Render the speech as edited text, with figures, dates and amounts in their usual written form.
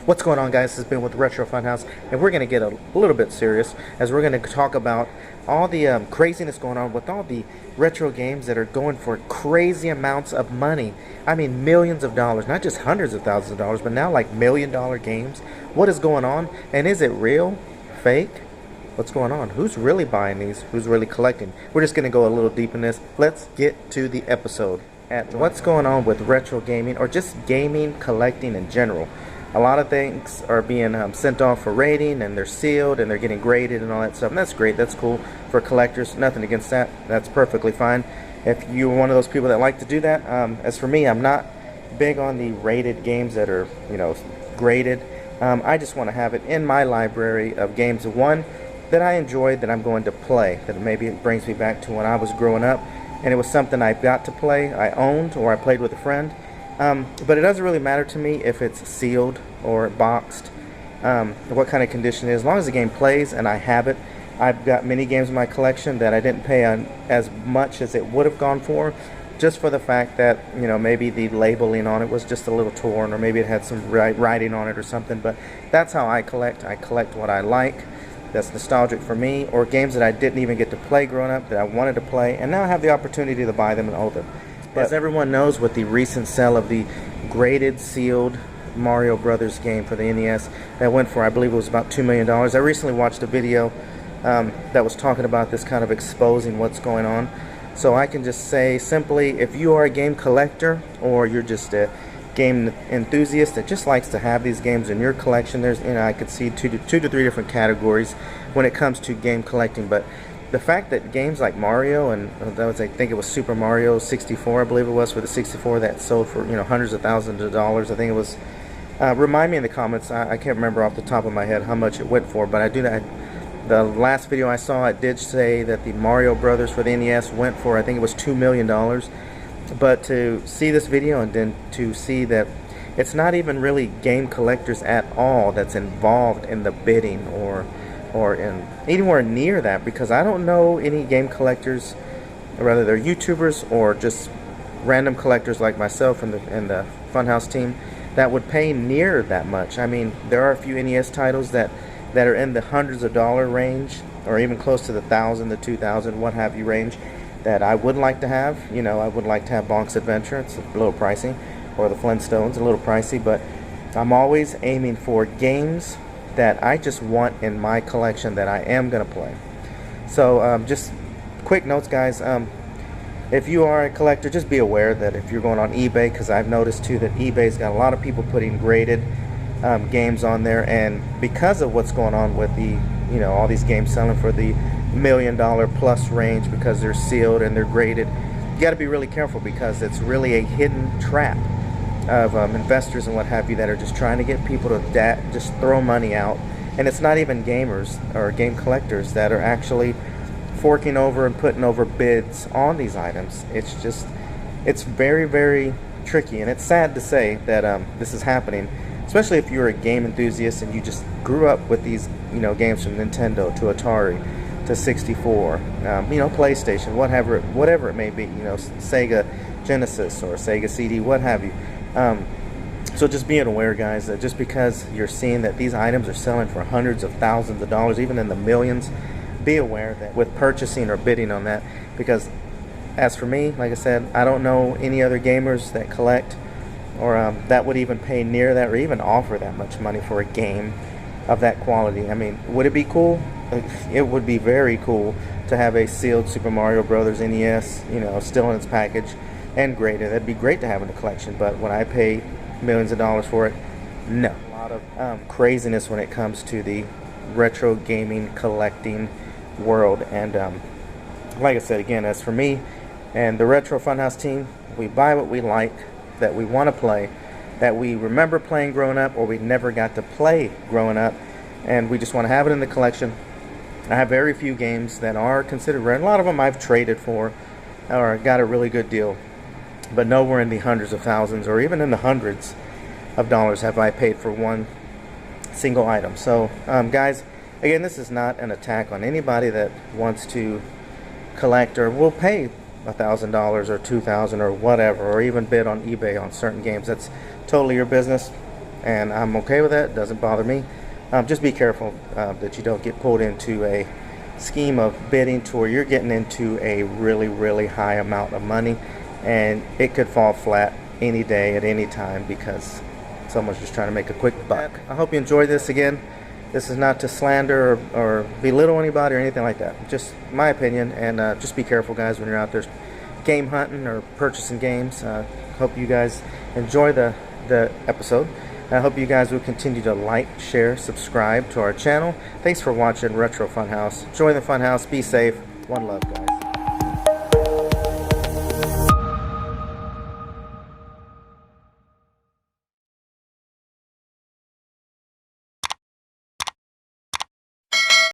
What's going on, guys? This has been with Retro Funhouse, and we're going to get a little bit serious as we're going to talk about all the craziness going on with all the retro games that are going for crazy amounts of money. I mean, millions of dollars, not just hundreds of thousands of dollars, but now like $1 million games. What is going on? And is it real? Fake? What's going on? Who's really buying these? Who's really collecting? We're just going to go a little deep in this. Let's get to the episode. At what's going on with retro gaming, or just gaming, collecting in general. A lot of things are being sent off for rating, and they're sealed, and they're getting graded and all that stuff. And that's great. That's cool for collectors. Nothing against that. That's perfectly fine. If you're one of those people that like to do that, as for me, I'm not big on the rated games that are, graded. I just want to have it in my library of games. One that I enjoyed, that I'm going to play, that maybe it brings me back to when I was growing up, and it was something I got to play, I owned, or I played with a friend. But it doesn't really matter to me if it's sealed or boxed, what kind of condition it is. As long as the game plays and I have it. I've got many games in my collection that I didn't pay on as much as it would have gone for, just for the fact that, maybe the labeling on it was just a little torn, or maybe it had some writing on it or something. But that's how I collect. I collect what I like, that's nostalgic for me, or games that I didn't even get to play growing up that I wanted to play, and now I have the opportunity to buy them and own them. As everyone knows, with the recent sale of the graded, sealed Mario Brothers game for the NES, that went for, I believe it was about $2 million. I recently watched a video that was talking about this, kind of exposing what's going on. So I can just say simply, if you are a game collector, or you're just a game enthusiast that just likes to have these games in your collection, there's, I could see two to three different categories when it comes to game collecting. But the fact that games like Mario, and that was, I think it was Super Mario 64, I believe it was, for the 64, that sold for hundreds of thousands of dollars. I think it was. Remind me in the comments. I can't remember off the top of my head how much it went for, but I do know. The last video I saw, it did say that the Mario Brothers for the NES went for, I think it was $2 million. But to see this video, and then to see that it's not even really game collectors at all that's involved in the bidding, or in anywhere near that, because I don't know any game collectors, or rather they're YouTubers or just random collectors like myself and the Funhouse team, that would pay near that much. I mean, there are a few NES titles that are in the hundreds of dollar range, or even close to the 1,000, the 2,000, what have you range, that I would like to have. I would like to have Bonk's Adventure. It's a little pricey, or the Flintstones, a little pricey, but I'm always aiming for games that I just want in my collection that I am going to play. So just quick notes, guys. If you are a collector, just be aware that if you're going on eBay, because I've noticed too that eBay's got a lot of people putting graded games on there, and because of what's going on with the all these games selling for the $1 million plus range, because they're sealed and they're graded, you got to be really careful, because it's really a hidden trap of investors and what have you that are just trying to get people to just throw money out. And it's not even gamers or game collectors that are actually forking over and putting over bids on these items. It's very, very tricky, and it's sad to say that this is happening, especially if you're a game enthusiast and you just grew up with these games from Nintendo to Atari to 64, PlayStation, whatever it may be, Sega Genesis or Sega CD, what have you. So just being aware, guys, that just because you're seeing that these items are selling for hundreds of thousands of dollars, even in the millions, be aware that with purchasing or bidding on that, because as for me, like I said, I don't know any other gamers that collect, or that would even pay near that, or even offer that much money for a game of that quality. I mean, would it be cool? It would be very cool to have a sealed Super Mario Brothers NES, still in its package and graded. That'd be great to have in the collection. But when I pay millions of dollars for it, no. A lot of craziness when it comes to the retro gaming collecting world. And like I said, again, as for me and the Retro Funhouse team, we buy what we like, that we want to play, that we remember playing growing up, or we never got to play growing up, and we just want to have it in the collection. I have very few games that are considered rare. A lot of them I've traded for, or got a really good deal, but nowhere in the hundreds of thousands, or even in the hundreds of dollars have I paid for one single item. So guys, again, this is not an attack on anybody that wants to collect or will pay $1,000 or $2,000 or whatever, or even bid on eBay on certain games. That's totally your business. and I'm okay with that. It doesn't bother me. Just be careful that you don't get pulled into a scheme of bidding to where you're getting into a really, really high amount of money, and it could fall flat any day at any time because someone's just trying to make a quick buck. I hope you enjoyed this. Again, this is not to slander or belittle anybody or anything like that. Just my opinion, and just be careful, guys, when you're out there game hunting or purchasing games. Hope you guys enjoy the episode. I hope you guys will continue to like, share, subscribe to our channel. Thanks for watching Retro Funhouse. Join the Funhouse. Be safe. One love, guys.